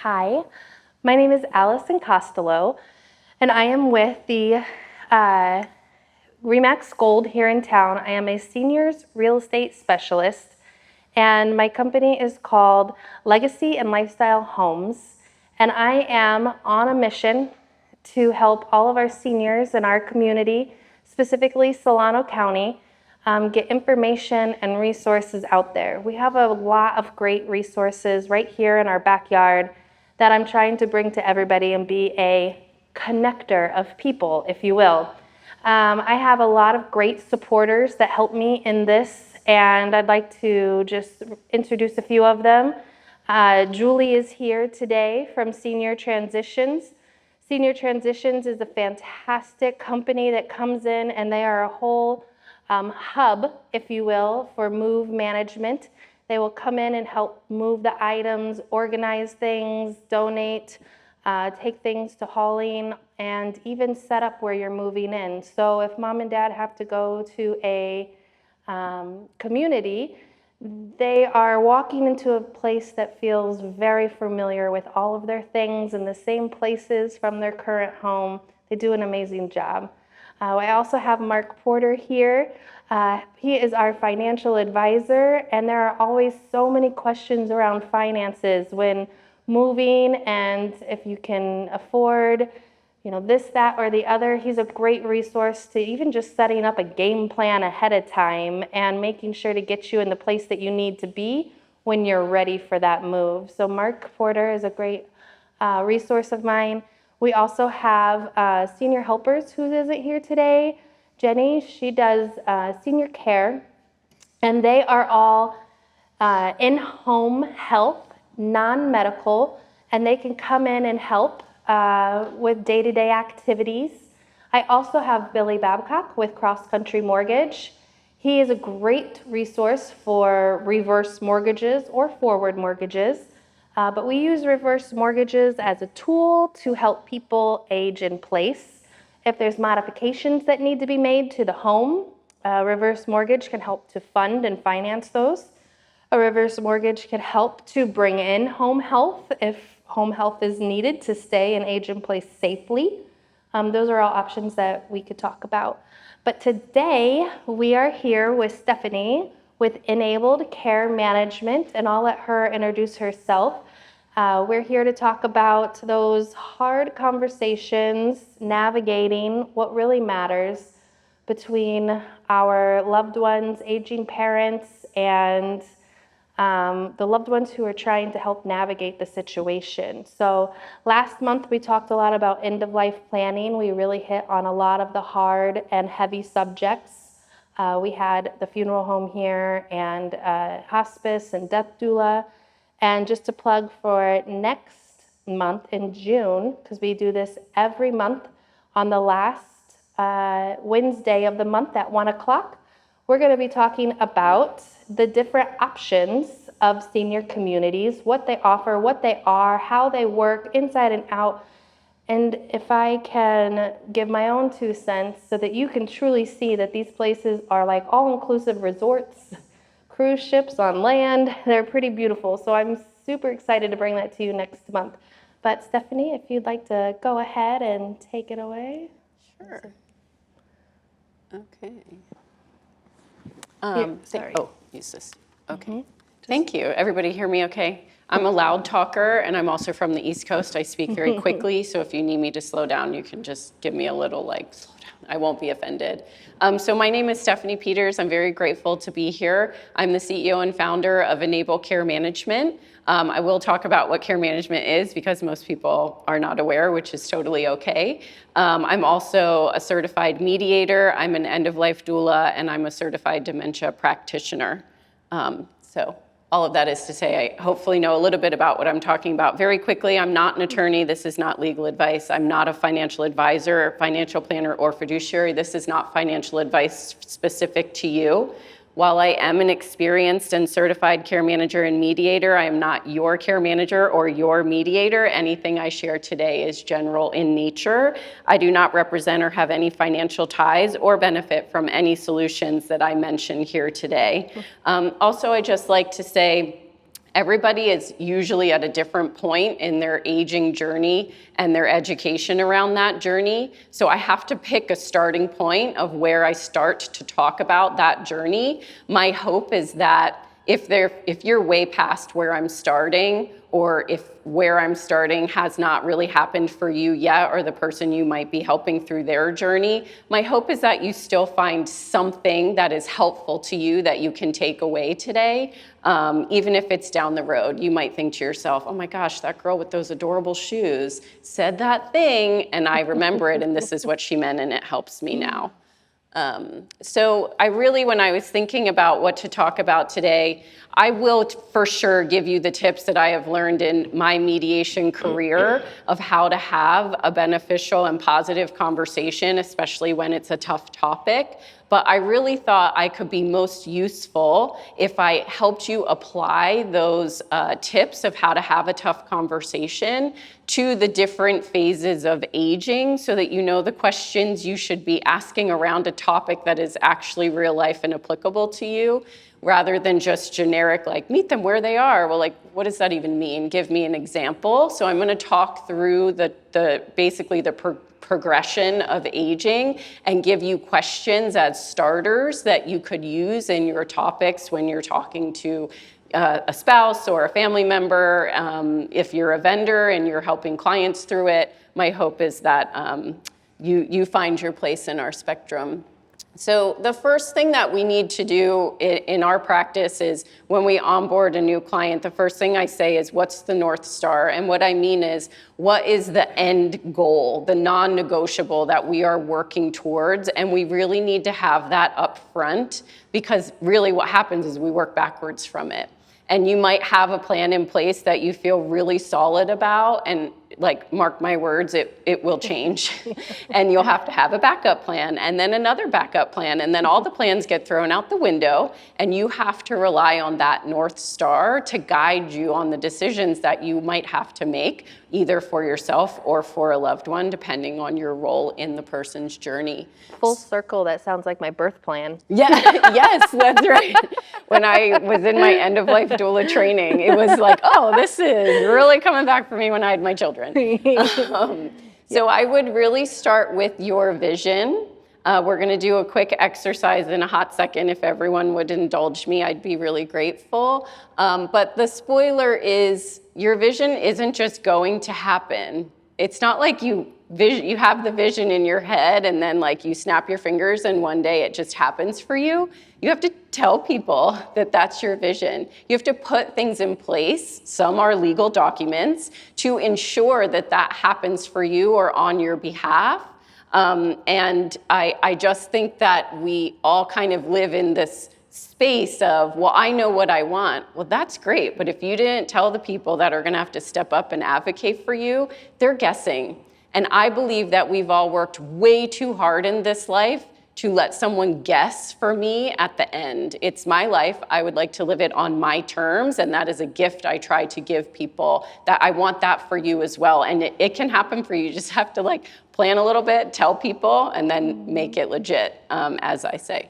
Hi, my name is Allison Costelow, and I am with the REMAX Gold here in town. I am a seniors real estate specialist, and my company is called Legacy and Lifestyle Homes, and I am on a mission to help all of our seniors in our community, specifically Solano County, get information and resources out there. We have a lot of great resources right here in our backyard that I'm trying to bring to everybody and be a connector of people, if you will. I have a lot of great supporters that help me in this, and I'd like to just introduce a few of them. Julie is here today from Senior Transitions. Senior Transitions is a fantastic company that comes in, and they are a whole hub, if you will, for move management. They will come in and help move the items, organize things, donate, take things to hauling, and even set up where you're moving in. So if mom and dad have to go to a community, they are walking into a place that feels very familiar with all of their things in the same places from their current home. They do an amazing job. I also have Mark Porter here. He is our financial advisor, and there are always so many questions around finances when moving and if you can afford, this, that, or the other. He's a great resource to even just setting up a game plan ahead of time and making sure to get you in the place that you need to be when you're ready for that move. So Mark Porter is a great resource of mine. We also have senior helpers who isn't here today. Jenny, she does senior care, and they are all in-home health, non-medical, and they can come in and help with day-to-day activities. I also have Billy Babcock with Cross Country Mortgage. He is a great resource for reverse mortgages or forward mortgages. But we use reverse mortgages as a tool to help people age in place. If there's modifications that need to be made to the home, a reverse mortgage can help to fund and finance those. A reverse mortgage can help to bring in home health if home health is needed to stay and age in place safely. Those are all options that we could talk about. But today we are here with Stephanie with Enabled Care Management, and I'll let her introduce herself. We're here to talk about those hard conversations, navigating what really matters between our loved ones, aging parents, and the loved ones who are trying to help navigate the situation. So last month we talked a lot about end-of-life planning. We really hit on a lot of the hard and heavy subjects. We had the funeral home here and hospice and death doula. And just to plug for next month in June, because we do this every month on the last Wednesday of the month at 1 o'clock, we're going to be talking about the different options of senior communities, what they offer, what they are, how they work inside and out. And if I can give my own 2 cents so that you can truly see that these places are like all-inclusive resorts, cruise ships on land. They're pretty beautiful. So I'm super excited to bring that to you next month. But Stephanie, if you'd like to go ahead and take it away. Sure. Okay. Sorry. Use this. Okay. Thank you. Everybody hear me okay? I'm a loud talker, and I'm also from the East Coast. I speak very quickly, so if you need me to slow down, you can just give me a little slow down. I won't be offended. So my name is Stephanie Peters. I'm very grateful to be here. I'm the CEO and founder of Enable Care Management. I will talk about what care management is because most people are not aware, which is totally okay. I'm also a certified mediator. I'm an end-of-life doula, and I'm a certified dementia practitioner. So all of that is to say, I hopefully know a little bit about what I'm talking about. Very quickly, I'm not an attorney. This is not legal advice. I'm not a financial advisor, financial planner, or fiduciary. This is not financial advice specific to you. While I am an experienced and certified care manager and mediator, I am not your care manager or your mediator. Anything I share today is general in nature. I do not represent or have any financial ties or benefit from any solutions that I mention here today. Also, I just like to say, Everybody is usually at a different point in their aging journey and their education around that journey. So I have to pick a starting point of where I start to talk about that journey. My hope is that if you're way past where I'm starting, or if where I'm starting has not really happened for you yet, or the person you might be helping through their journey, my hope is that you still find something that is helpful to you that you can take away today, even if it's down the road. You might think to yourself, oh my gosh, that girl with those adorable shoes said that thing, and I remember it, and this is what she meant, and it helps me now. So I really, when I was thinking about what to talk about today, I will for sure give you the tips that I have learned in my mediation career of how to have a beneficial and positive conversation, especially when it's a tough topic. But I really thought I could be most useful if I helped you apply those tips of how to have a tough conversation to the different phases of aging, so that you know the questions you should be asking around a topic that is actually real life and applicable to you, rather than just generic, like, meet them where they are. Well, like, what does that even mean? Give me an example. So I'm going to talk through basically the progression of aging and give you questions as starters that you could use in your topics when you're talking to a spouse or a family member. If you're a vendor and you're helping clients through it, my hope is that you find your place in our spectrum. So the first thing that we need to do in our practice is when we onboard a new client, the first thing I say is, what's the North Star? And what I mean is, what is the end goal, the non-negotiable that we are working towards? And we really need to have that up front, because really what happens is we work backwards from it. And you might have a plan in place that you feel really solid about, and like, mark my words, it will change. And you'll have to have a backup plan, and then another backup plan, and then all the plans get thrown out the window, and you have to rely on that North Star to guide you on the decisions that you might have to make, either for yourself or for a loved one, depending on your role in the person's journey. Full circle, that sounds like my birth plan. Yeah, yes, that's right. When I was in my end-of-life doula training, it was like, oh, this is really coming back for me when I had my children. So I would really start with your vision. We're going to do a quick exercise in a hot second. If everyone would indulge me, I'd be really grateful. But the spoiler is, your vision isn't just going to happen. It's not like you have the vision in your head and then like you snap your fingers and one day it just happens for you. You have to tell people that that's your vision. You have to put things in place, some are legal documents, to ensure that that happens for you or on your behalf. And I just think that we all kind of live in this space of, well, I know what I want. Well, that's great, but if you didn't tell the people that are gonna have to step up and advocate for you, they're guessing. And I believe that we've all worked way too hard in this life to let someone guess for me at the end. It's my life. I would like to live it on my terms, and that is a gift I try to give people, that I want that for you as well. And it can happen for you. You just have to like plan a little bit, tell people, and then make it legit, as I say.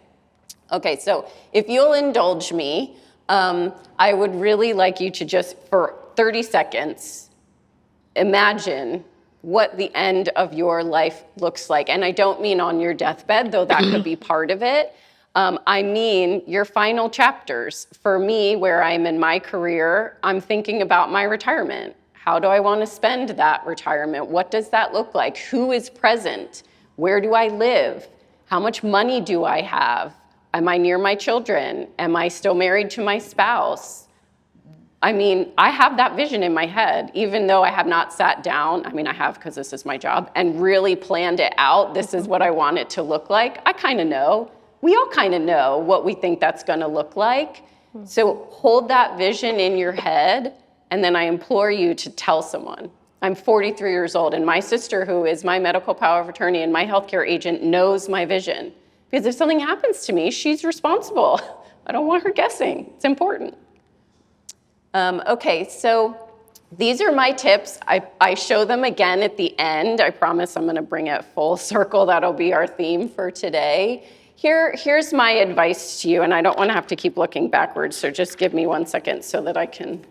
Okay, so if you'll indulge me, I would really like you to just, for 30 seconds, imagine what the end of your life looks like. And I don't mean on your deathbed, though that could be part of it. I mean your final chapters. For me, where I'm in my career, I'm thinking about my retirement. How do I want to spend that retirement? What does that look like? Who is present? Where do I live? How much money do I have? Am I near my children? Am I still married to my spouse? I mean, I have that vision in my head, even though I have not sat down. I mean, I have, because this is my job, and really planned it out. This is what I want it to look like. I kind of know. We all kind of know what we think that's going to look like. So hold that vision in your head, and then I implore you to tell someone. I'm 43 years old, and my sister, who is my medical power of attorney and my healthcare agent, knows my vision. Because if something happens to me, she's responsible. I don't want her guessing. It's important. Okay, so these are my tips. I show them again at the end. I promise I'm going to bring it full circle. That'll be our theme for today. Here's my advice to you, and I don't want to have to keep looking backwards, so just give me 1 second so that I can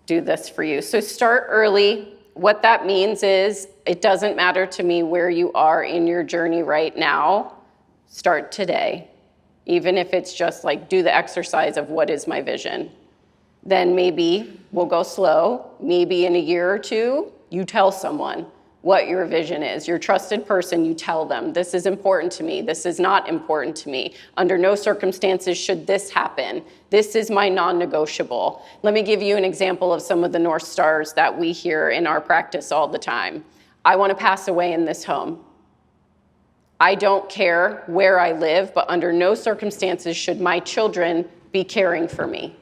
do this for you. So start early. What that means is it doesn't matter to me where you are in your journey right now. Start today. Even if it's just like do the exercise of what is my vision. Then maybe we'll go slow. Maybe in a year or two, you tell someone what your vision is. Your trusted person, you tell them, this is important to me. This is not important to me. Under no circumstances should this happen. This is my non-negotiable. Let me give you an example of some of the North Stars that we hear in our practice all the time. I want to pass away in this home. I don't care where I live, but under no circumstances should my children be caring for me.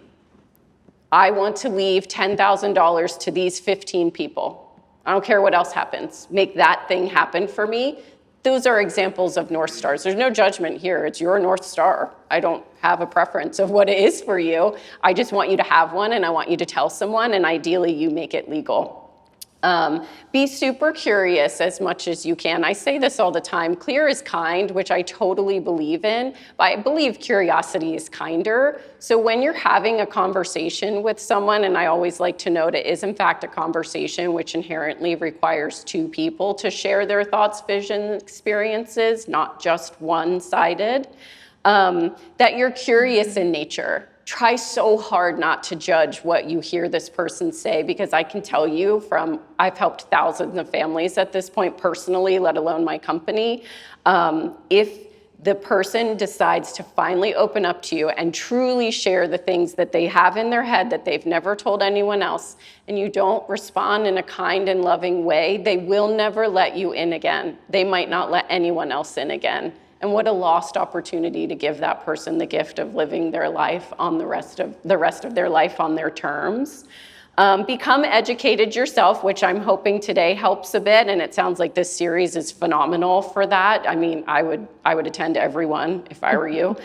I want to leave $10,000 to these 15 people. I don't care what else happens. Make that thing happen for me. Those are examples of North Stars. There's no judgment here. It's your North Star. I don't have a preference of what it is for you. I just want you to have one, and I want you to tell someone, and ideally you make it legal. Be super curious as much as you can. I say this all the time. Clear is kind, which I totally believe in, but I believe curiosity is kinder. So when you're having a conversation with someone, and I always like to note it is in fact a conversation which inherently requires two people to share their thoughts, visions, experiences, not just one-sided, that you're curious in nature. Try so hard not to judge what you hear this person say, because I can tell you I've helped thousands of families at this point personally, let alone my company. If the person decides to finally open up to you and truly share the things that they have in their head that they've never told anyone else, and you don't respond in a kind and loving way, they will never let you in again. They might not let anyone else in again. And what a lost opportunity to give that person the gift of living their life on the rest of their life on their terms. Become educated yourself, which I'm hoping today helps a bit. And it sounds like this series is phenomenal for that. I mean, I would attend every one if I were you.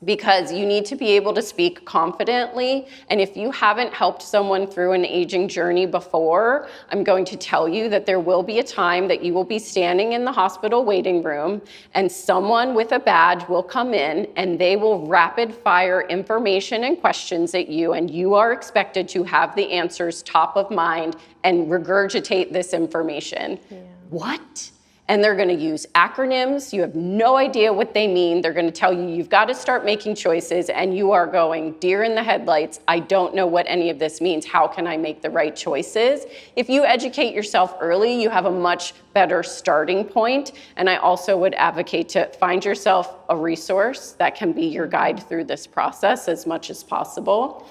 Because you need to be able to speak confidently. And if you haven't helped someone through an aging journey before, I'm going to tell you that there will be a time that you will be standing in the hospital waiting room and someone with a badge will come in and they will rapid fire information and questions at you, and you are expected to have the answers top of mind and regurgitate this information. Yeah. What? And they're going to use acronyms. You have no idea what they mean. They're going to tell you you've got to start making choices, and you are going deer in the headlights. I don't know what any of this means. How can I make the right choices? If you educate yourself early, you have a much better starting point. And I also would advocate to find yourself a resource that can be your guide through this process as much as possible.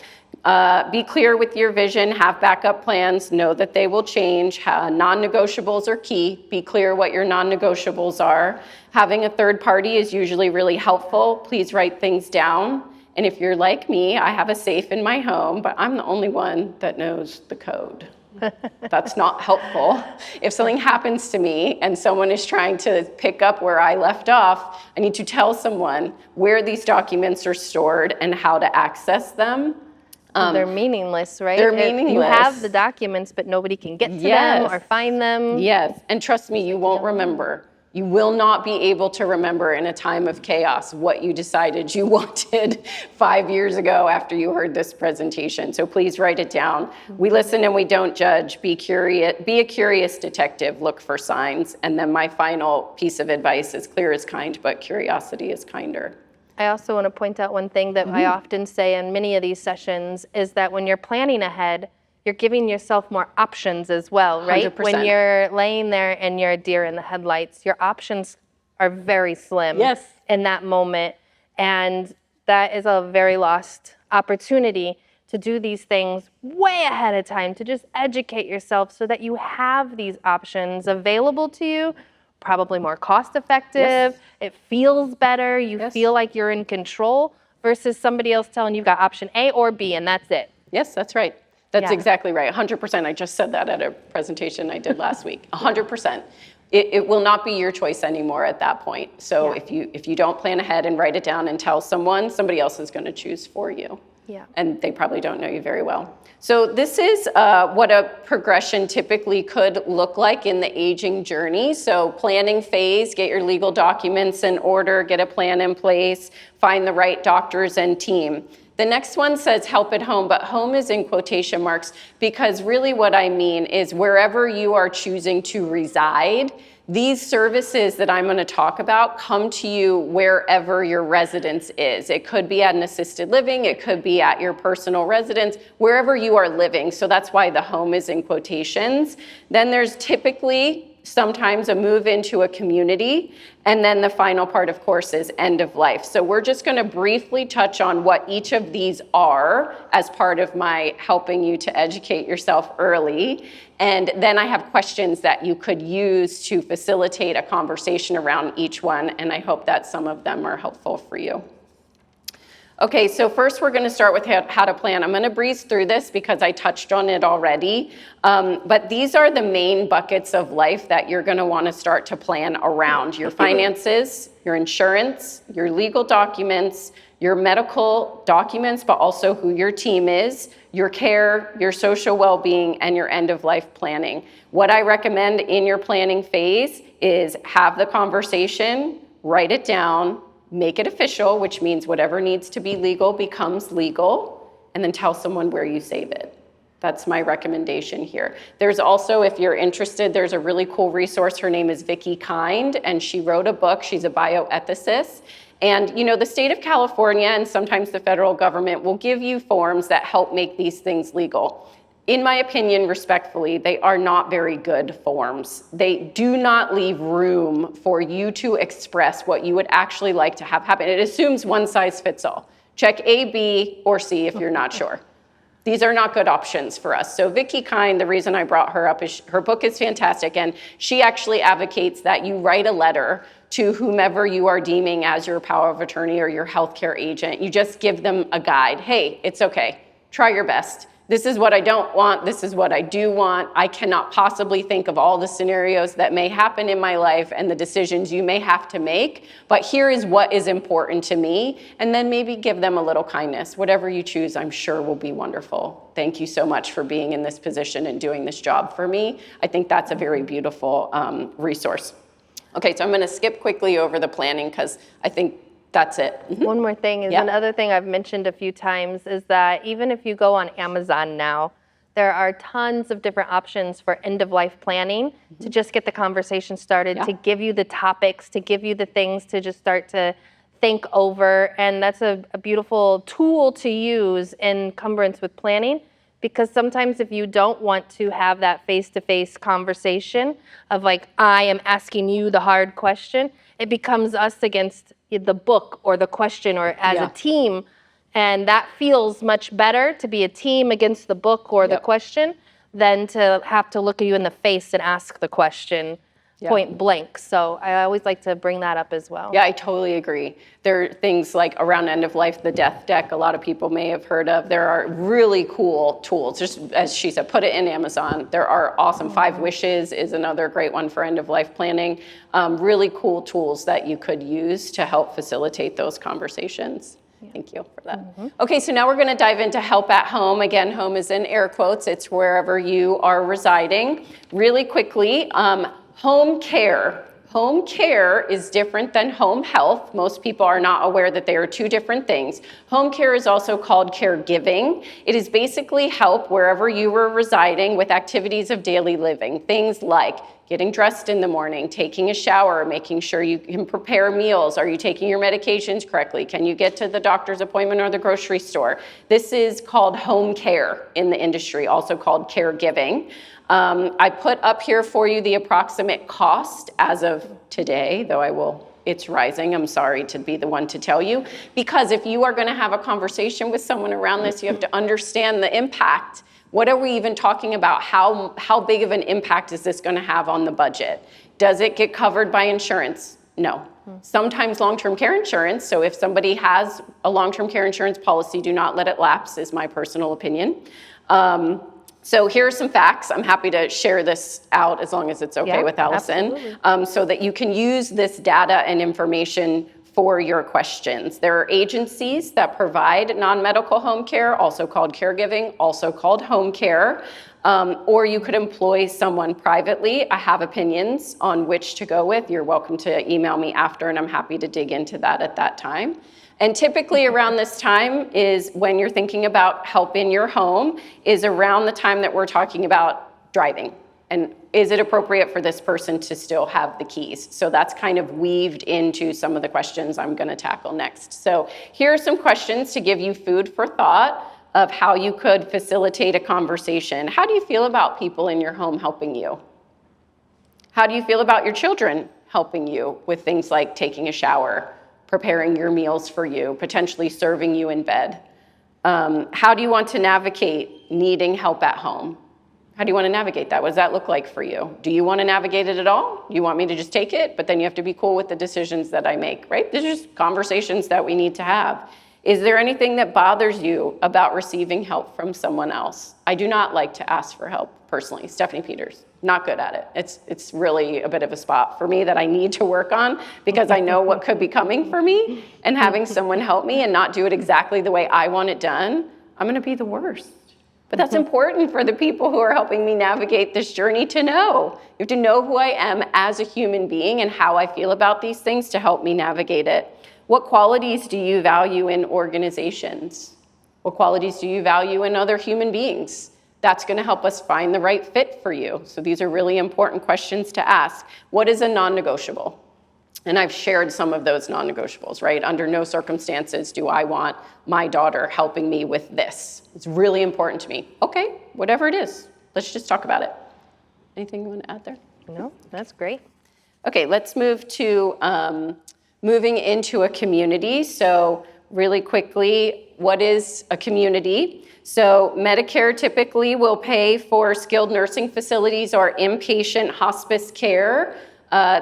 Be clear with your vision, have backup plans, know that they will change. Non-negotiables are key. Be clear what your non-negotiables are. Having a third party is usually really helpful. Please write things down. And if you're like me, I have a safe in my home, but I'm the only one that knows the code. That's not helpful. If something happens to me and someone is trying to pick up where I left off, I need to tell someone where these documents are stored and how to access them. They're meaningless, right? They're meaningless. You have the documents, but nobody can get to them or find them. Yes, and trust me, you won't remember. You will not be able to remember in a time of chaos what you decided you wanted 5 years ago after you heard this presentation. So please write it down. We listen and we don't judge. Be curious. Be a curious detective. Look for signs. And then my final piece of advice is clear is kind, but curiosity is kinder. I also want to point out one thing that I often say in many of these sessions is that when you're planning ahead, you're giving yourself more options as well, right? 100%. When you're laying there and you're a deer in the headlights, your options are very slim in that moment. And that is a very lost opportunity to do these things way ahead of time, to just educate yourself so that you have these options available to you, probably more cost effective. It feels better. You feel like you're in control versus somebody else telling you got option A or B and that's it. Yes, that's right. That's exactly right. 100%. I just said that at a presentation I did last week. 100%. It will not be your choice anymore at that point. So if you don't plan ahead and write it down and tell someone, somebody else is going to choose for you. Yeah. And they probably don't know you very well. So this is what a progression typically could look like in the aging journey. So planning phase, get your legal documents in order, get a plan in place, find the right doctors and team. The next one says help at home, but home is in quotation marks because really what I mean is wherever you are choosing to reside, these services that I'm going to talk about come to you wherever your residence is. It could be at an assisted living, it could be at your personal residence, wherever you are living. So that's why the home is in quotations. Then there's typically sometimes a move into a community, and then the final part, of course, is end of life. So we're just going to briefly touch on what each of these are as part of my helping you to educate yourself early. And then I have questions that you could use to facilitate a conversation around each one, and I hope that some of them are helpful for you. Okay, so first we're going to start with how to plan. I'm going to breeze through this because I touched on it already, but these are the main buckets of life that you're going to want to start to plan around: your finances, your insurance, your legal documents, your medical documents, but also who your team is, your care, your social well-being, and your end-of-life planning. What I recommend in your planning phase is have the conversation, write it down, make it official, which means whatever needs to be legal becomes legal, and then tell someone where you save it. That's my recommendation here. There's also, if you're interested, there's a really cool resource. Her name is Vicki Kind, and she wrote a book. She's a bioethicist. And you know, the state of California and sometimes the federal government will give you forms that help make these things legal. In my opinion, respectfully, they are not very good forms. They do not leave room for you to express what you would actually like to have happen. It assumes one size fits all. Check A, B, or C if you're not sure. These are not good options for us. So Vicki Kind, the reason I brought her up is her book is fantastic, and she actually advocates that you write a letter to whomever you are deeming as your power of attorney or your healthcare agent. You just give them a guide. Hey, it's okay. Try your best. This is what I don't want. This is what I do want. I cannot possibly think of all the scenarios that may happen in my life and the decisions you may have to make, but here is what is important to me. And then maybe give them a little kindness. Whatever you choose, I'm sure will be wonderful. Thank you so much for being in this position and doing this job for me. I think that's a very beautiful resource. Okay, so I'm going to skip quickly over the planning because I think that's it. Mm-hmm. One more thing is another thing I've mentioned a few times is that even if you go on Amazon now, there are tons of different options for end-of-life planning to just get the conversation started, to give you the topics, to give you the things to just start to think over. And that's a beautiful tool to use in congruence with planning, because sometimes if you don't want to have that face-to-face conversation of like, I am asking you the hard question, it becomes us against the book or the question or as a team. And that feels much better to be a team against the book or the question than to have to look at you in the face and ask the question point blank. So I always like to bring that up as well. Yeah, I totally agree. There are things like around end of life, the death deck, a lot of people may have heard of. There are really cool tools. Just as she said, put it in Amazon. There are awesome 5 Wishes is another great one for end of life planning. Really cool tools that you could use to help facilitate those conversations. Thank you for that. Okay, so now we're going to dive into help at home. Again, home is in air quotes. It's wherever you are residing. Really quickly, home care. Home care is different than home health. Most people are not aware that they are 2 different things. Home care is also called caregiving. It is basically help wherever you are residing with activities of daily living. Things like getting dressed in the morning, taking a shower, making sure you can prepare meals. Are you taking your medications correctly? Can you get to the doctor's appointment or the grocery store? This is called home care in the industry, also called caregiving. I put up here for you the approximate cost as of today, though it's rising. I'm sorry to be the one to tell you, because if you are going to have a conversation with someone around this, you have to understand the impact. What are we even talking about? How big of an impact is this going to have on the budget? Does it get covered by insurance? No. Sometimes long-term care insurance. So if somebody has a long-term care insurance policy, do not let it lapse, is my personal opinion. So here are some facts. I'm happy to share this out as long as it's okay with Allison, so that you can use this data and information for your questions. There are agencies that provide non-medical home care, also called caregiving, also called home care, or you could employ someone privately. I have opinions on which to go with. You're welcome to email me after, and I'm happy to dig into that at that time. And typically around this time is when you're thinking about help in your home, is around the time that we're talking about driving. And is it appropriate for this person to still have the keys? So that's kind of weaved into some of the questions I'm going to tackle next. So here are some questions to give you food for thought of how you could facilitate a conversation. How do you feel about people in your home helping you? How do you feel about your children helping you with things like taking a shower, preparing your meals for you, potentially serving you in bed? How do you want to navigate needing help at home? How do you want to navigate that? What does that look like for you? Do you want to navigate it at all? You want me to just take it, but then you have to be cool with the decisions that I make, right? These are just conversations that we need to have. Is there anything that bothers you about receiving help from someone else? I do not like to ask for help personally. Stephanie Peters, not good at it. It's really a bit of a spot for me that I need to work on because I know what could be coming for me, and having someone help me and not do it exactly the way I want it done, I'm going to be the worst. But that's important for the people who are helping me navigate this journey to know. You have to know who I am as a human being and how I feel about these things to help me navigate it. What qualities do you value in organizations? What qualities do you value in other human beings? That's going to help us find the right fit for you. So these are really important questions to ask. What is a non-negotiable? And I've shared some of those non-negotiables, right? Under no circumstances do I want my daughter helping me with this. It's really important to me. Okay, whatever it is, let's just talk about it. Anything you want to add there? No, that's great. Okay, let's move to moving into a community. So really quickly, what is a community? So Medicare typically will pay for skilled nursing facilities or inpatient hospice care.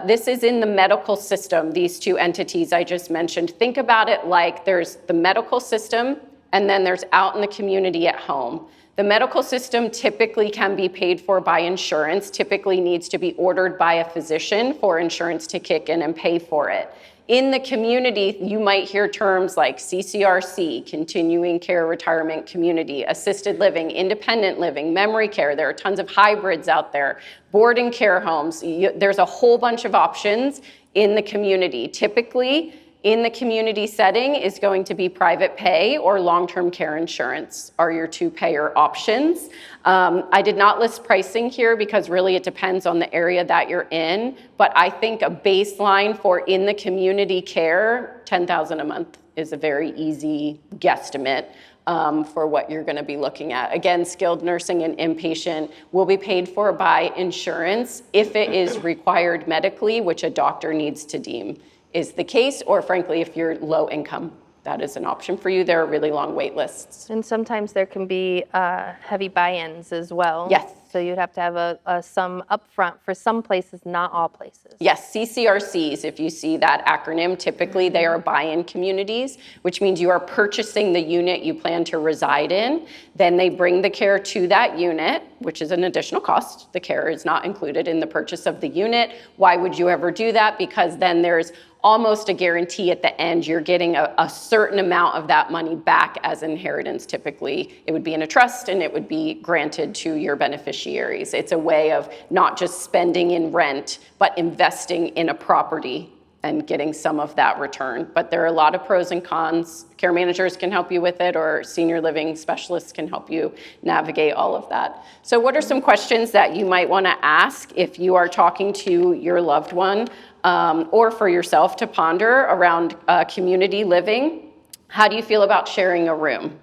This is in the medical system, these two entities I just mentioned. Think about it like there's the medical system and then there's out in the community at home. The medical system typically can be paid for by insurance, typically needs to be ordered by a physician for insurance to kick in and pay for it. In the community, you might hear terms like CCRC, continuing care retirement community, assisted living, independent living, memory care. There are tons of hybrids out there, boarding care homes. There's a whole bunch of options in the community. Typically, in the community setting is going to be private pay or long-term care insurance are your two payer options. I did not list pricing here because really it depends on the area that you're in, but I think a baseline for in the community care, $10,000 a month is a very easy guesstimate for what you're going to be looking at. Again, skilled nursing and inpatient will be paid for by insurance if it is required medically, which a doctor needs to deem is the case, or frankly, if you're low income, that is an option for you. There are really long wait lists. And sometimes there can be heavy buy-ins as well. Yes. So you'd have to have a sum upfront for some places, not all places. Yes, CCRCs, if you see that acronym, typically they are buy-in communities, which means you are purchasing the unit you plan to reside in. Then they bring the care to that unit, which is an additional cost. The care is not included in the purchase of the unit. Why would you ever do that? Because then there's almost a guarantee at the end you're getting a certain amount of that money back as inheritance. Typically, it would be in a trust and it would be granted to your beneficiaries. It's a way of not just spending in rent, but investing in a property and getting some of that return. But there are a lot of pros and cons. Care managers can help you with it, or senior living specialists can help you navigate all of that. So what are some questions that you might want to ask if you are talking to your loved one or for yourself to ponder around community living? How do you feel about sharing a room?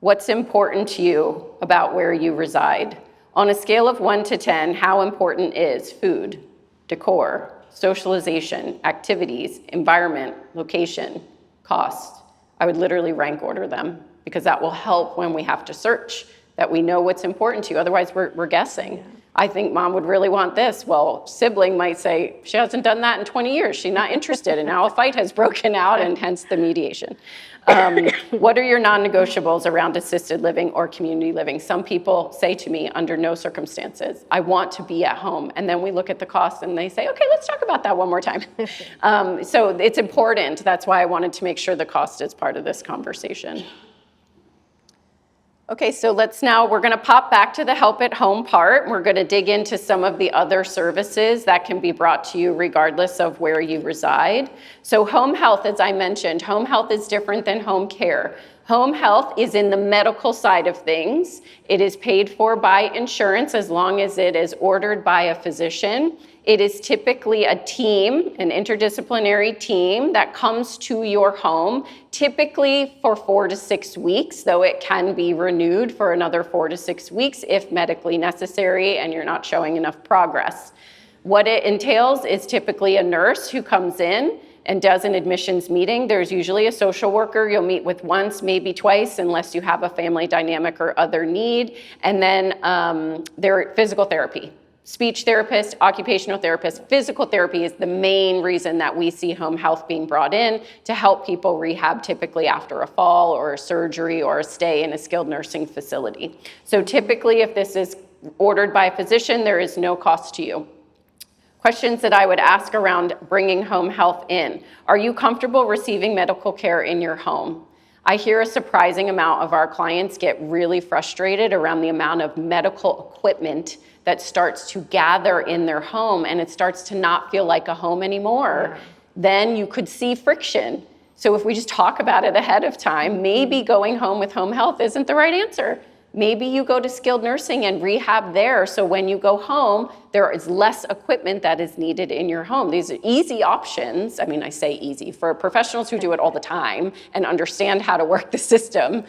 What's important to you about where you reside? On a scale of 1 to 10, how important is food, decor, socialization, activities, environment, location, cost? I would literally rank order them because that will help when we have to search, that we know what's important to you. Otherwise, we're guessing. I think mom would really want this. Well, sibling might say, she hasn't done that in 20 years. She's not interested. And now a fight has broken out, and hence the mediation. What are your non-negotiables around assisted living or community living? Some people say to me, under no circumstances, I want to be at home. And then we look at the cost and they say, okay, let's talk about that one more time. So it's important. That's why I wanted to make sure the cost is part of this conversation. Okay, so we're gonna pop back to the help at home part. We're gonna dig into some of the other services that can be brought to you regardless of where you reside. So home health, as I mentioned, home health is different than home care. Home health is in the medical side of things. It is paid for by insurance as long as it is ordered by a physician. It is typically a team, an interdisciplinary team that comes to your home, typically for 4 to 6 weeks, though it can be renewed for another 4 to 6 weeks if medically necessary and you're not showing enough progress. What it entails is typically a nurse who comes in and does an admissions meeting. There's usually a social worker you'll meet with once, maybe twice, unless you have a family dynamic or other need. And then their physical therapy. Speech therapist, occupational therapist, physical therapy is the main reason that we see home health being brought in to help people rehab, typically after a fall or a surgery or a stay in a skilled nursing facility. So typically, if this is ordered by a physician, there is no cost to you. Questions that I would ask around bringing home health in. Are you comfortable receiving medical care in your home? I hear a surprising amount of our clients get really frustrated around the amount of medical equipment that starts to gather in their home, and it starts to not feel like a home anymore. Then you could see friction. So if we just talk about it ahead of time, maybe going home with home health isn't the right answer. Maybe you go to skilled nursing and rehab there, so when you go home, there is less equipment that is needed in your home. These are easy options. I mean, I say easy. For professionals who do it all the time and understand how to work the system,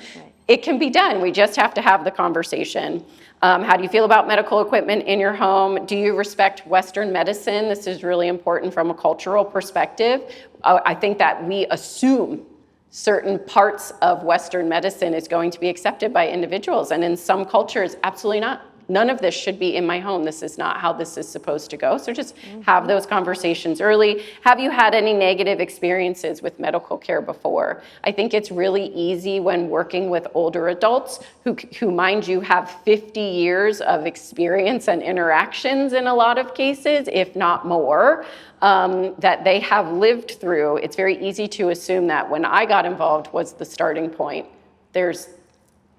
it can be done. We just have to have the conversation. How do you feel about medical equipment in your home? Do you respect Western medicine? This is really important from a cultural perspective. I think that we assume certain parts of Western medicine is going to be accepted by individuals, and in some cultures, absolutely not. None of this should be in my home. This is not how this is supposed to go. So just have those conversations early. Have you had any negative experiences with medical care before? I think it's really easy when working with older adults who mind you, have 50 years of experience and interactions in a lot of cases, if not more, that they have lived through. It's very easy to assume that when I got involved was the starting point. There's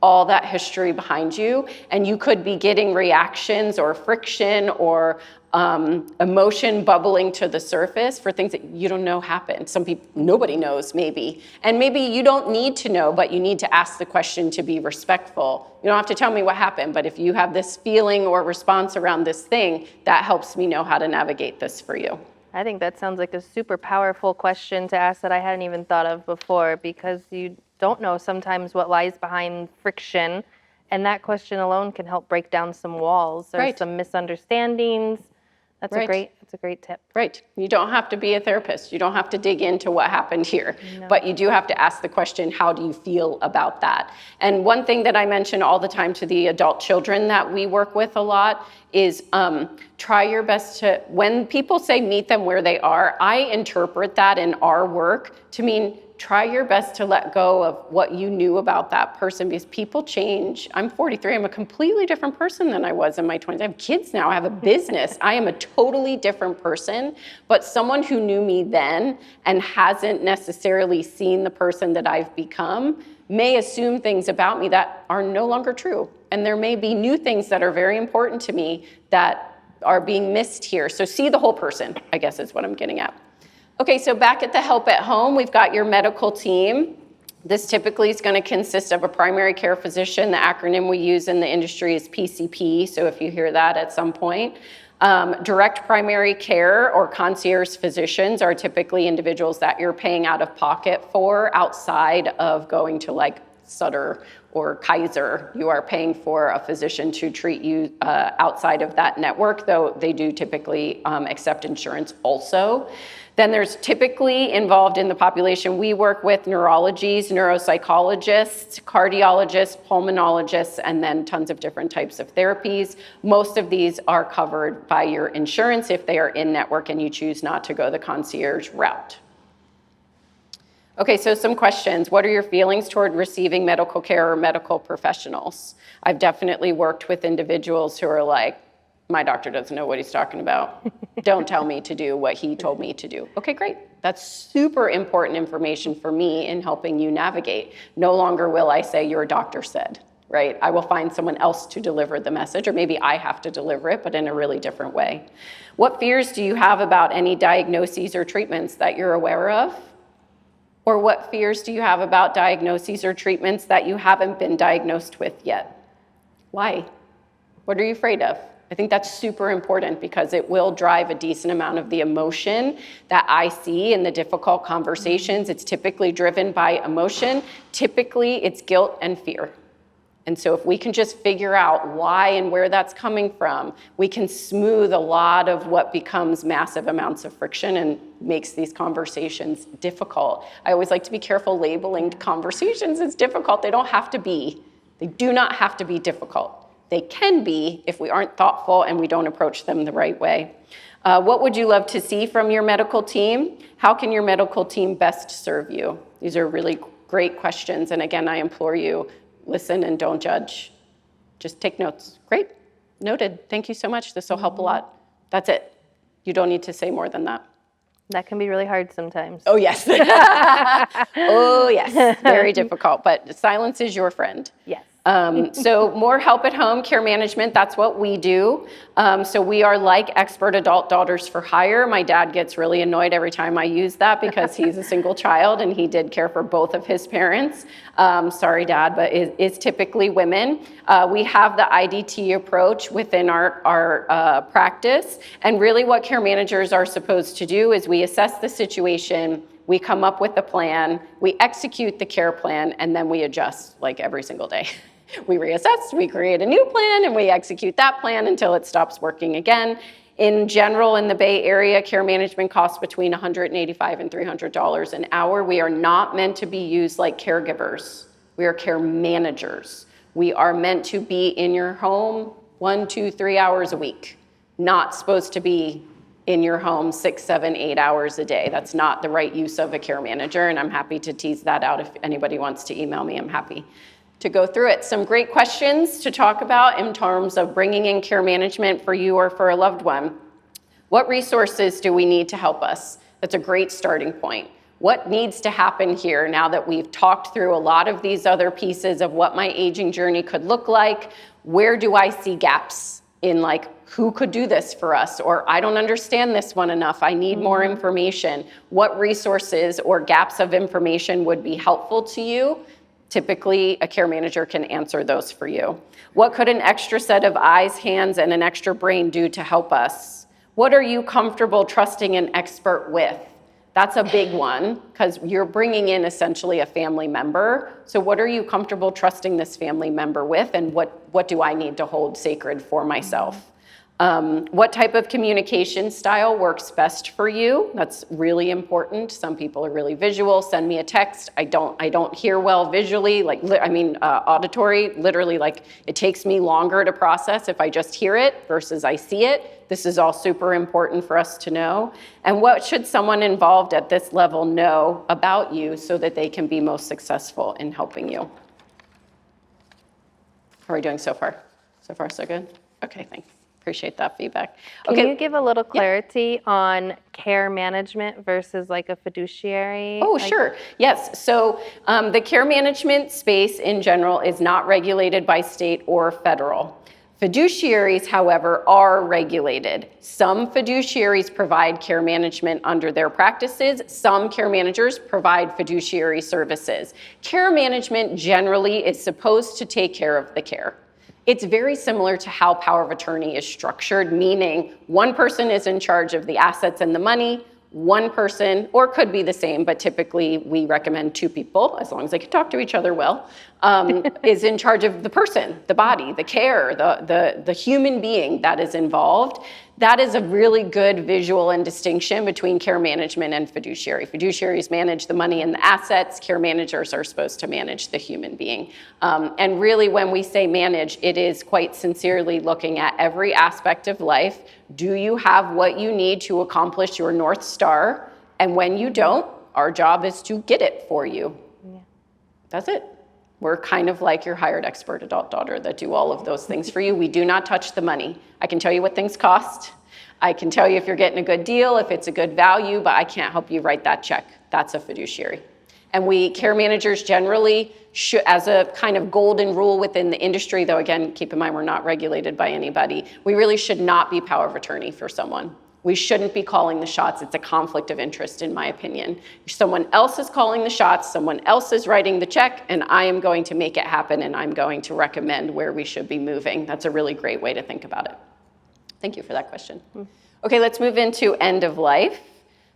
all that history behind you, and you could be getting reactions or friction or emotion bubbling to the surface for things that you don't know happened. Some people, nobody knows maybe. And maybe you don't need to know, but you need to ask the question to be respectful. You don't have to tell me what happened, but if you have this feeling or response around this thing, that helps me know how to navigate this for you. I think that sounds like a super powerful question to ask that I hadn't even thought of before, because you don't know sometimes what lies behind friction, and that question alone can help break down some walls or some misunderstandings. That's a great tip. Right. You don't have to be a therapist. You don't have to dig into what happened here, but you do have to ask the question, how do you feel about that? And one thing that I mention all the time to the adult children that we work with a lot is try your best to, when people say meet them where they are, I interpret that in our work to mean try your best to let go of what you knew about that person, because people change. I'm 43. I'm a completely different person than I was in my 20s. I have kids now. I have a business. I am a totally different person. But someone who knew me then and hasn't necessarily seen the person that I've become may assume things about me that are no longer true. And there may be new things that are very important to me that are being missed here. So see the whole person, I guess is what I'm getting at. Okay, so back at the help at home, we've got your medical team. This typically is going to consist of a primary care physician. The acronym we use in the industry is PCP, so if you hear that at some point. Direct primary care or concierge physicians are typically individuals that you're paying out of pocket for outside of going to like Sutter or Kaiser. You are paying for a physician to treat you outside of that network, though they do typically accept insurance also. Then there's typically involved in the population we work with neurologists, neuropsychologists, cardiologists, pulmonologists, and then tons of different types of therapies. Most of these are covered by your insurance if they are in network and you choose not to go the concierge route. Okay, so some questions. What are your feelings toward receiving medical care or medical professionals? I've definitely worked with individuals who are like, my doctor doesn't know what he's talking about. Don't tell me to do what he told me to do. Okay, great. That's super important information for me in helping you navigate. No longer will I say your doctor said, right? I will find someone else to deliver the message, or maybe I have to deliver it, but in a really different way. What fears do you have about any diagnoses or treatments that you're aware of? Or what fears do you have about diagnoses or treatments that you haven't been diagnosed with yet? Why? What are you afraid of? I think that's super important because it will drive a decent amount of the emotion that I see in the difficult conversations. It's typically driven by emotion. Typically, it's guilt and fear. And so if we can just figure out why and where that's coming from, we can smooth a lot of what becomes massive amounts of friction and makes these conversations difficult. I always like to be careful labeling conversations as difficult. They don't have to be. They do not have to be difficult. They can be if we aren't thoughtful and we don't approach them the right way. What would you love to see from your medical team? How can your medical team best serve you? These are really great questions. And again, I implore you, listen and don't judge. Just take notes. Great. Noted. Thank you so much. This will help a lot. That's it. You don't need to say more than that. That can be really hard sometimes. Oh, yes. Oh, yes. Very difficult. But silence is your friend. Yes. So more help at home, care management, that's what we do. So we are like expert adult daughters for hire. My dad gets really annoyed every time I use that because he's a single child and he did care for both of his parents. Sorry, Dad, but it's typically women. We have the IDT approach within our practice. And really what care managers are supposed to do is we assess the situation, we come up with a plan, we execute the care plan, and then we adjust like every single day. We reassess, we create a new plan, and we execute that plan until it stops working again. In general, in the Bay Area, care management costs between $185 and $300 an hour. We are not meant to be used like caregivers. We are care managers. We are meant to be in your home 1, 2, 3 hours a week. Not supposed to be in your home 6, 7, 8 hours a day. That's not the right use of a care manager, and I'm happy to tease that out. If anybody wants to email me, I'm happy to go through it. Some great questions to talk about in terms of bringing in care management for you or for a loved one. What resources do we need to help us? That's a great starting point. What needs to happen here now that we've talked through a lot of these other pieces of what my aging journey could look like? Where do I see gaps in like, who could do this for us? Or I don't understand this one enough, I need more information. What resources or gaps of information would be helpful to you? Typically, a care manager can answer those for you. What could an extra set of eyes, hands, and an extra brain do to help us? What are you comfortable trusting an expert with? That's a big one because you're bringing in essentially a family member. So what are you comfortable trusting this family member with, and what do I need to hold sacred for myself? What type of communication style works best for you? That's really important. Some people are really visual. Send me a text. I don't hear well visually, auditory. Literally, like it takes me longer to process if I just hear it versus I see it. This is all super important for us to know. And what should someone involved at this level know about you so that they can be most successful in helping you? How are we doing so far? So far, so good? Okay, thanks. Appreciate that feedback. Can you give a little clarity on care management versus like a fiduciary? Oh, sure. Yes. So the care management space in general is not regulated by state or federal. Fiduciaries, however, are regulated. Some fiduciaries provide care management under their practices. Some care managers provide fiduciary services. Care management generally is supposed to take care of the care. It's very similar to how power of attorney is structured, meaning one person is in charge of the assets and the money, one person, or could be the same, but typically we recommend two people, as long as they can talk to each other well, is in charge of the person, the body, the care, the human being that is involved. That is a really good visual and distinction between care management and fiduciary. Fiduciaries manage the money and the assets. Care managers are supposed to manage the human being. And really, when we say manage, it is quite sincerely looking at every aspect of life. Do you have what you need to accomplish your North Star? And when you don't, our job is to get it for you. Yeah. That's it. We're kind of like your hired expert adult daughter that do all of those things for you. We do not touch the money. I can tell you what things cost. I can tell you if you're getting a good deal, if it's a good value, but I can't help you write that check. That's a fiduciary. And we care managers generally should, as a kind of golden rule within the industry, though again, keep in mind we're not regulated by anybody, we really should not be power of attorney for someone. We shouldn't be calling the shots. It's a conflict of interest, in my opinion. Someone else is calling the shots, someone else is writing the check, and I am going to make it happen, and I'm going to recommend where we should be moving. That's a really great way to think about it. Thank you for that question. Okay, let's move into end of life.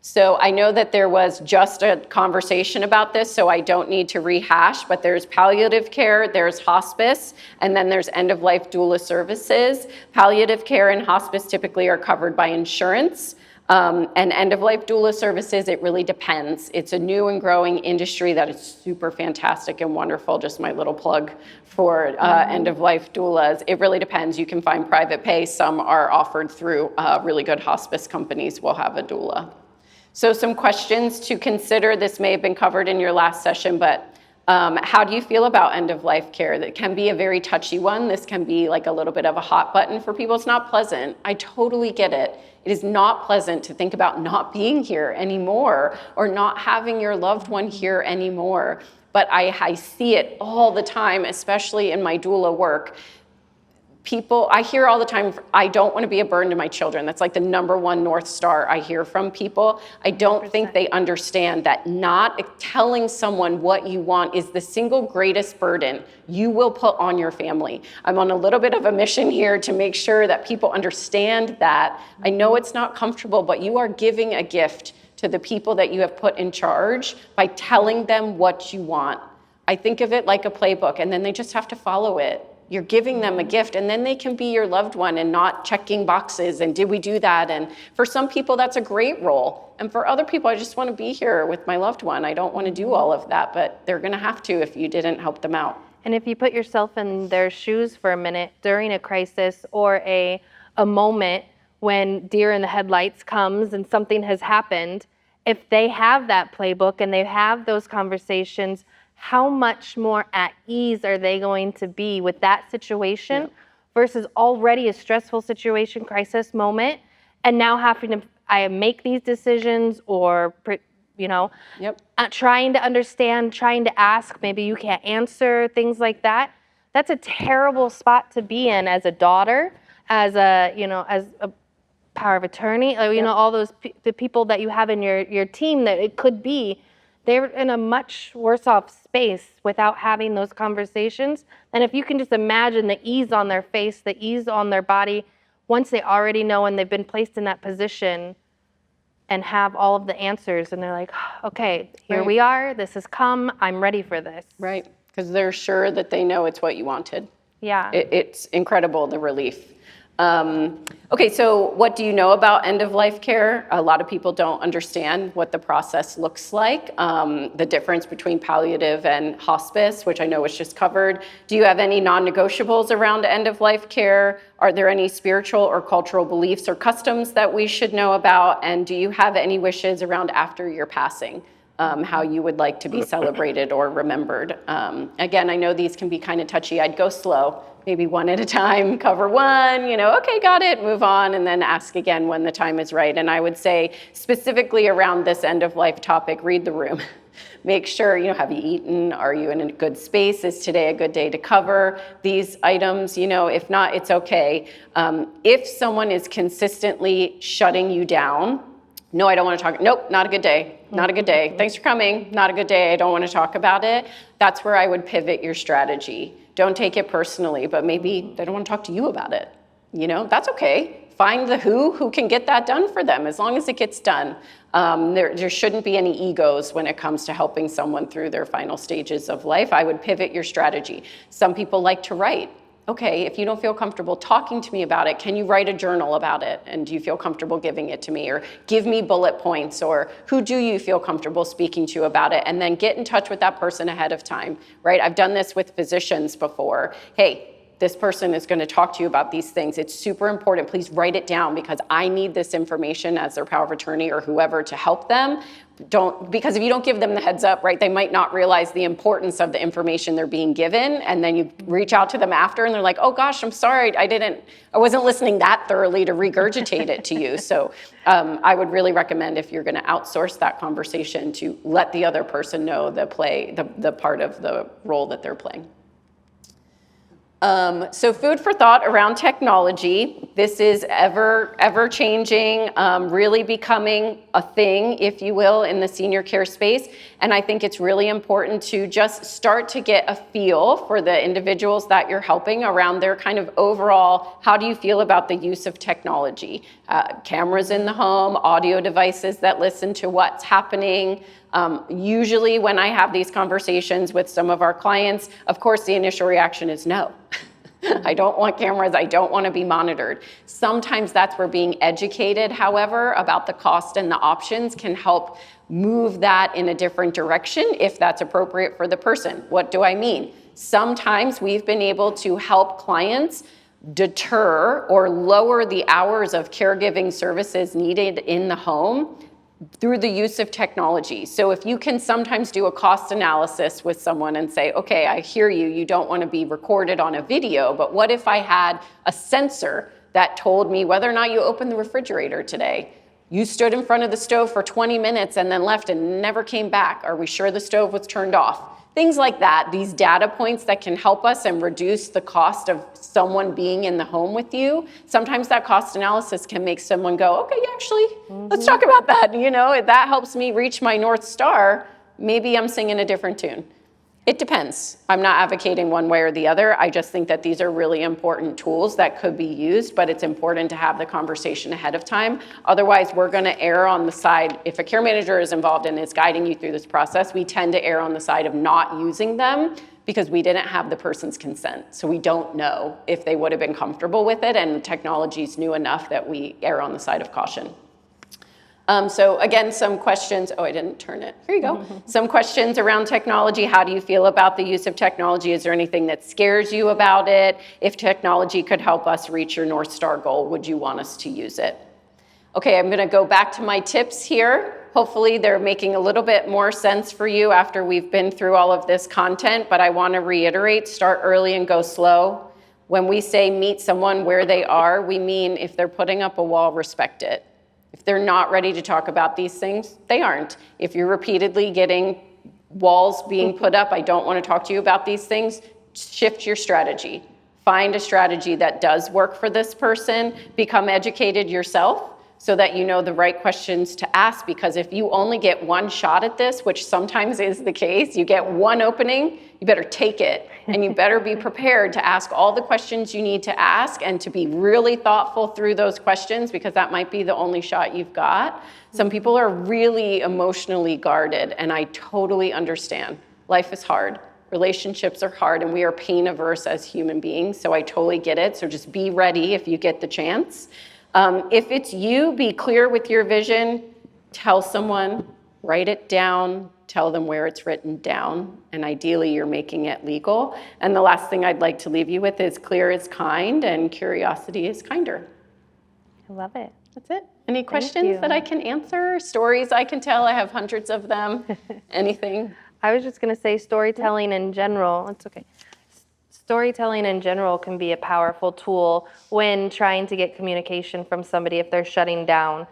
So I know that there was just a conversation about this, so I don't need to rehash, but there's palliative care, there's hospice, and then there's end-of-life doula services. Palliative care and hospice typically are covered by insurance. And end-of-life doula services, it really depends. It's a new and growing industry that is super fantastic and wonderful. Just my little plug for end-of-life doulas. It really depends. You can find private pay. Some are offered through really good hospice companies will have a doula. So some questions to consider. This may have been covered in your last session, but how do you feel about end-of-life care? That can be a very touchy one. This can be like a little bit of a hot button for people. It's not pleasant. I totally get it. It is not pleasant to think about not being here anymore or not having your loved one here anymore. But I see it all the time, especially in my doula work. People, I hear all the time, I don't want to be a burden to my children. That's like the number one North Star I hear from people. I don't 100%. Think they understand that not telling someone what you want is the single greatest burden you will put on your family. I'm on a little bit of a mission here to make sure that people understand that. I know it's not comfortable, but you are giving a gift to the people that you have put in charge by telling them what you want. I think of it like a playbook, and then they just have to follow it. You're giving them a gift, and then they can be your loved one and not checking boxes and did we do that? And for some people, that's a great role. And for other people, I just want to be here with my loved one. I don't want to do all of that, but they're going to have to if you didn't help them out. And if you put yourself in their shoes for a minute during a crisis or a moment when deer in the headlights comes and something has happened, if they have that playbook and they have those conversations, how much more at ease are they going to be with that situation versus already a stressful situation, crisis moment, and now having to make these decisions or, trying to understand, trying to ask, maybe you can't answer, things like that. That's a terrible spot to be in as a daughter, as a power of attorney, all those the people that you have in your team that it could be. They're in a much worse off space without having those conversations. And if you can just imagine the ease on their face, the ease on their body, once they already know and they've been placed in that position and have all of the answers and they're like, okay, here we are, this has come, I'm ready for this. Right, because they're sure that they know it's what you wanted. Yeah. It's incredible, the relief. Okay, so what do you know about end-of-life care? A lot of people don't understand what the process looks like, the difference between palliative and hospice, which I know was just covered. Do you have any non-negotiables around end-of-life care? Are there any spiritual or cultural beliefs or customs that we should know about? And do you have any wishes around after your passing? How you would like to be celebrated or remembered. Again, I know these can be kind of touchy. I'd go slow, maybe one at a time, cover one, okay, got it, move on, and then ask again when the time is right. And I would say specifically around this end-of-life topic, read the room. Make sure, have you eaten? Are you in a good space? Is today a good day to cover these items? If not, it's okay. If someone is consistently shutting you down, no, I don't want to talk. Nope, not a good day. Not a good day. Thanks for coming. Not a good day. I don't want to talk about it. That's where I would pivot your strategy. Don't take it personally, but maybe they don't want to talk to you about it. That's okay. find the who can get that done for them, as long as it gets done. There shouldn't be any egos when it comes to helping someone through their final stages of life. I would pivot your strategy. Some people like to write. Okay, if you don't feel comfortable talking to me about it, can you write a journal about it? And do you feel comfortable giving it to me? Or give me bullet points, or who do you feel comfortable speaking to about it? And then get in touch with that person ahead of time, right? I've done this with physicians before. Hey, this person is going to talk to you about these things. It's super important. Please write it down, because I need this information as their power of attorney or whoever to help them. Because if you don't give them the heads up, right, they might not realize the importance of the information they're being given. And then you reach out to them after and they're like, oh gosh, I'm sorry. I wasn't listening that thoroughly to regurgitate it to you. So I would really recommend, if you're going to outsource that conversation, to let the other person know the part of the role that they're playing. So food for thought around technology. This is ever changing, really becoming a thing, if you will, in the senior care space. And I think it's really important to just start to get a feel for the individuals that you're helping around their kind of overall, how do you feel about the use of technology? Cameras in the home, audio devices that listen to what's happening. Usually when I have these conversations with some of our clients, of course, the initial reaction is no. I don't want cameras. I don't want to be monitored. Sometimes that's where being educated, however, about the cost and the options can help move that in a different direction if that's appropriate for the person. What do I mean? Sometimes we've been able to help clients deter or lower the hours of caregiving services needed in the home through the use of technology. So if you can sometimes do a cost analysis with someone and say, okay, I hear you, you don't want to be recorded on a video, but what if I had a sensor that told me whether or not you opened the refrigerator today? You stood in front of the stove for 20 minutes and then left and never came back. Are we sure the stove was turned off? Things like that, these data points that can help us and reduce the cost of someone being in the home with you. Sometimes that cost analysis can make someone go, okay, actually, let's talk about that. You know, if that helps me reach my North Star, maybe I'm singing a different tune. It depends. I'm not advocating one way or the other. I just think that these are really important tools that could be used, but it's important to have the conversation ahead of time. Otherwise, we're going to err on the side, if a care manager is involved and is guiding you through this process, we tend to err on the side of not using them because we didn't have the person's consent. So we don't know if they would have been comfortable with it, and the technology's new enough that we err on the side of caution. So again, some questions. Oh, I didn't turn it. Here you go. Some questions around technology. How do you feel about the use of technology? Is there anything that scares you about it? If technology could help us reach your North Star goal, would you want us to use it? Okay, I'm going to go back to my tips here. Hopefully they're making a little bit more sense for you after we've been through all of this content, but I want to reiterate, start early and go slow. When we say meet someone where they are, we mean if they're putting up a wall, respect it. If they're not ready to talk about these things, they aren't. If you're repeatedly getting walls being put up, I don't want to talk to you about these things, shift your strategy. Find a strategy that does work for this person. Become educated yourself so that you know the right questions to ask, because if you only get one shot at this, which sometimes is the case, you get one opening, you better take it, and you better be prepared to ask all the questions you need to ask and to be really thoughtful through those questions, because that might be the only shot you've got. Some people are really emotionally guarded, and I totally understand. Life is hard. Relationships are hard, and we are pain averse as human beings, so I totally get it. So just be ready if you get the chance. If it's you, be clear with your vision. Tell someone, write it down, tell them where it's written down, and ideally you're making it legal. And the last thing I'd like to leave you with is clear is kind and curiosity is kinder. I love it. That's it. Any questions that I can answer? Stories I can tell? I have hundreds of them. Anything? I was just going to say storytelling in general. It's okay. Storytelling in general can be a powerful tool when trying to get communication from somebody if they're shutting down.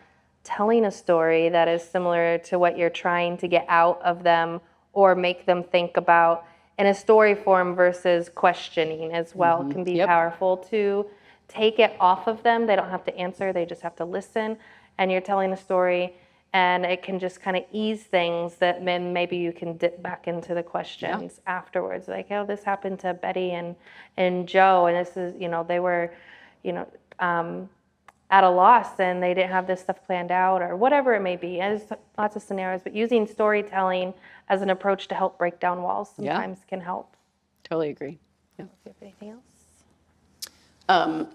Telling a story that is similar to what you're trying to get out of them or make them think about in a story form versus questioning as well can be powerful to take it off of them. They don't have to answer, they just have to listen, and you're telling a story, and it can just kind of ease things that then maybe you can dip back into the questions afterwards. Like, oh, this happened to Betty and Joe, and this is, they were, at a loss and they didn't have this stuff planned out or whatever it may be. There's lots of scenarios, but using storytelling as an approach to help break down walls sometimes can help. Totally agree. Yeah. If you have anything else?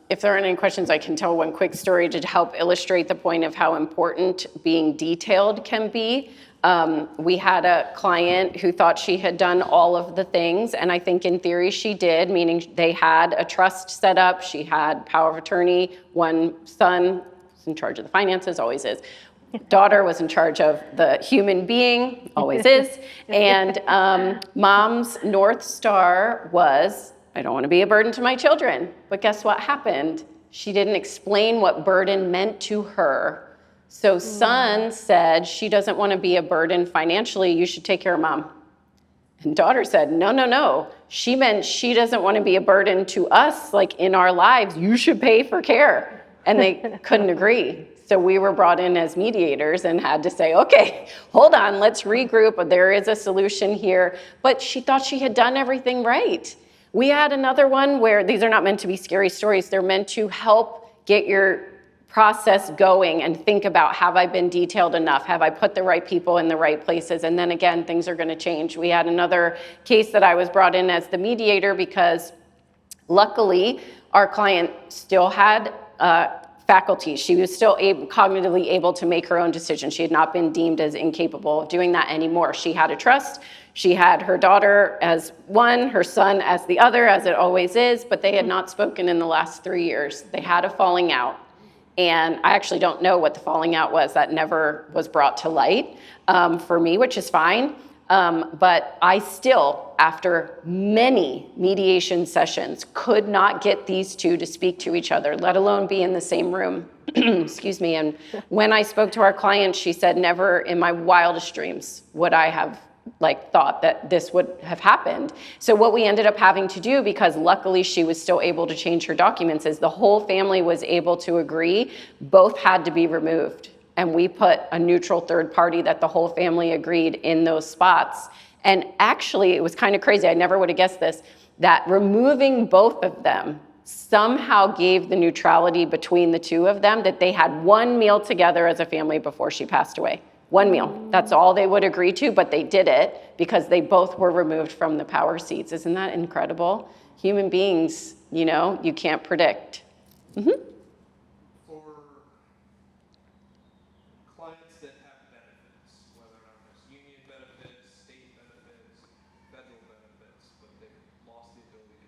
If there aren't any questions, I can tell one quick story to help illustrate the point of how important being detailed can be. We had a client who thought she had done all of the things, and I think in theory she did, meaning they had a trust set up, she had power of attorney, one son was in charge of the finances, always is. Daughter was in charge of the human being, always is. And mom's North Star was, I don't want to be a burden to my children. But guess what happened? She didn't explain what burden meant to her. So son said, she doesn't want to be a burden financially, you should take care of mom. And daughter said, no. She meant she doesn't want to be a burden to us, like in our lives, you should pay for care. And they couldn't agree. So we were brought in as mediators and had to say, okay, hold on, let's regroup. There is a solution here. But she thought she had done everything right. We had another one where these are not meant to be scary stories. They're meant to help get your process going and think about, have I been detailed enough? Have I put the right people in the right places? And then again, things are going to change. We had another case that I was brought in as the mediator because luckily our client still had faculty. She was still cognitively able to make her own decisions. She had not been deemed as incapable of doing that anymore. She had a trust. She had her daughter as one, her son as the other, as it always is, but they had not spoken in the last 3 years. They had a falling out. And I actually don't know what the falling out was. That never was brought to light for me, which is fine. But I still, after many mediation sessions, could not get these two to speak to each other, let alone be in the same room. Excuse me. And when I spoke to our client, she said, never in my wildest dreams would I have thought that this would have happened. So what we ended up having to do, because luckily she was still able to change her documents, is the whole family was able to agree, both had to be removed. And we put a neutral third party that the whole family agreed in those spots. And actually, it was kind of crazy. I never would have guessed this, that removing both of them somehow gave the neutrality between the two of them, that they had one meal together as a family before she passed away. One meal. That's all they would agree to, but they did it because they both were removed from the power seats. Isn't that incredible? Human beings, you can't predict. Mm-hmm. For clients that have benefits, whether or not it's union benefits, state benefits, federal benefits, but they've lost the ability to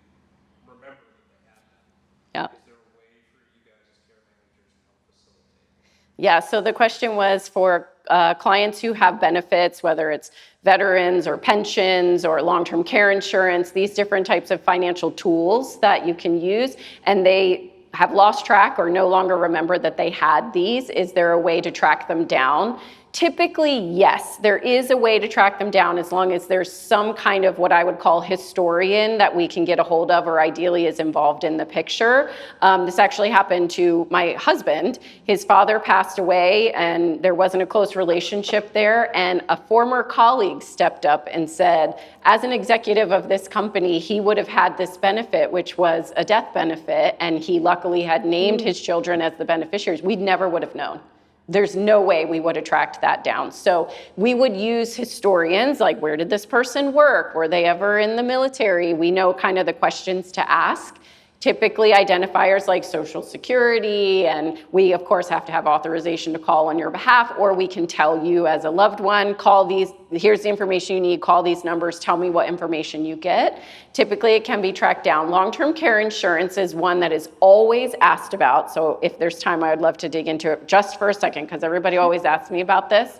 remember that they have them. Yeah. Is there a way for you guys as care managers to help facilitate? Yeah, so the question was for clients who have benefits, whether it's veterans or pensions or long-term care insurance, these different types of financial tools that you can use, and they have lost track or no longer remember that they had these. Is there a way to track them down? Typically, yes, there is a way to track them down as long as there's some kind of what I would call historian that we can get a hold of or ideally is involved in the picture. This actually happened to my husband. His father passed away and there wasn't a close relationship there, and a former colleague stepped up and said, as an executive of this company, he would have had this benefit, which was a death benefit, and he luckily had named his children as the beneficiaries. We never would have known. There's no way we would have tracked that down. So we would use historians, like where did this person work? Were they ever in the military? We know kind of the questions to ask. Typically identifiers like Social Security, and we of course have to have authorization to call on your behalf, or we can tell you as a loved one, call these, here's the information you need, call these numbers, tell me what information you get. Typically it can be tracked down. Long-term care insurance is one that is always asked about, so if there's time I would love to dig into it just for a second, because everybody always asks me about this.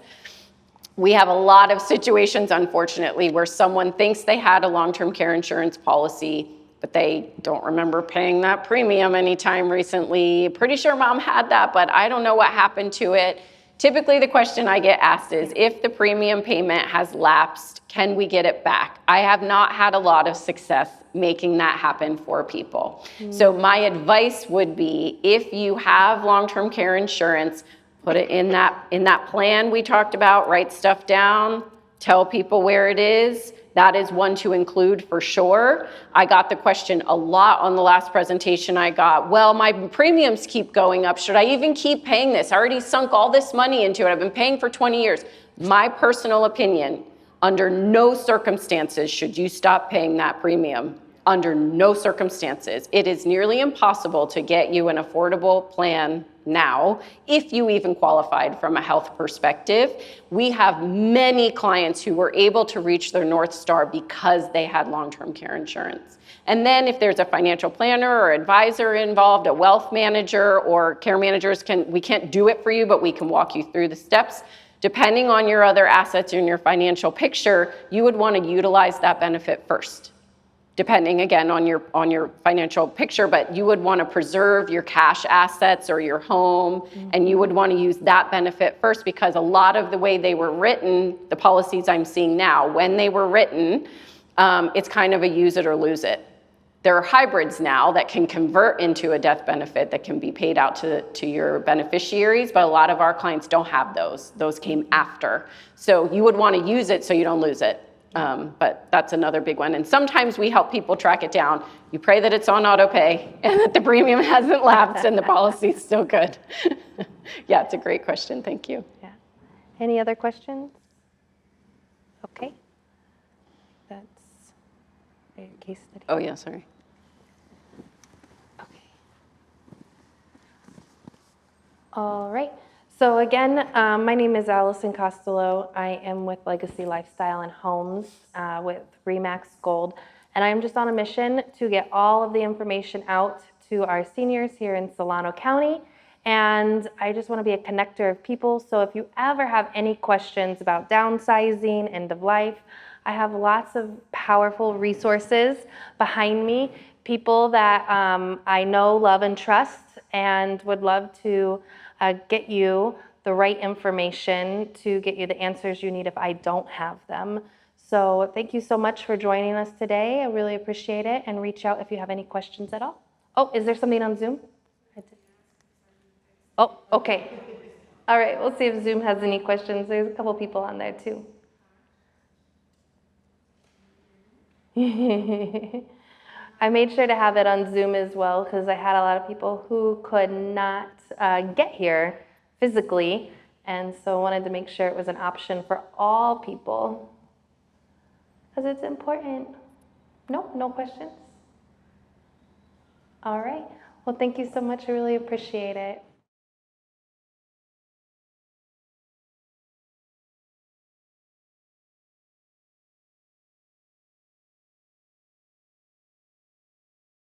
We have a lot of situations, unfortunately, where someone thinks they had a long-term care insurance policy, but they don't remember paying that premium anytime recently. Pretty sure mom had that, but I don't know what happened to it. Typically, the question I get asked is, if the premium payment has lapsed, can we get it back? I have not had a lot of success making that happen for people. So my advice would be, if you have long-term care insurance, put it in that plan we talked about, write stuff down, tell people where it is. That is one to include for sure. I got the question a lot on the last presentation I got. Well, my premiums keep going up. Should I even keep paying this? I already sunk all this money into it. I've been paying for 20 years. My personal opinion, under no circumstances should you stop paying that premium. Under no circumstances. It is nearly impossible to get you an affordable plan now, if you even qualified from a health perspective. We have many clients who were able to reach their North Star because they had long-term care insurance. And then if there's a financial planner or advisor involved, a wealth manager or care managers, we can't do it for you, but we can walk you through the steps. Depending on your other assets in your financial picture, you would want to utilize that benefit first. Depending again on your financial picture, but you would want to preserve your cash assets or your home, and you would want to use that benefit first, because a lot of the way they were written, the policies I'm seeing now, when they were written, it's kind of a use it or lose it. There are hybrids now that can convert into a death benefit that can be paid out to your beneficiaries, but a lot of our clients don't have those. Those came after. So you would want to use it so you don't lose it. But that's another big one. And sometimes we help people track it down. You pray that it's on auto pay and that the premium hasn't lapsed and the policy's still good. Yeah, it's a great question. Thank you. Yeah. Any other questions? Okay. That's a case study. Oh, yeah, sorry. Okay. All right. So again, my name is Allison Costelow. I am with Legacy Lifestyle and Homes with RE/MAX Gold, and I'm just on a mission to get all of the information out to our seniors here in Solano County, and I just want to be a connector of people. So if you ever have any questions about downsizing, end of life, I have lots of powerful resources behind me, people that I know, love, and trust, and would love to get you the right information to get you the answers you need if I don't have them. So thank you so much for joining us today. I really appreciate it, and reach out if you have any questions at all. Oh, is there something on Zoom? Oh, okay. All right, we'll see if Zoom has any questions. There's a couple people on there too. I made sure to have it on Zoom as well because I had a lot of people who could not get here physically, and so wanted to make sure it was an option for all people because it's important. No questions? All right. Well, thank you so much. I really appreciate it.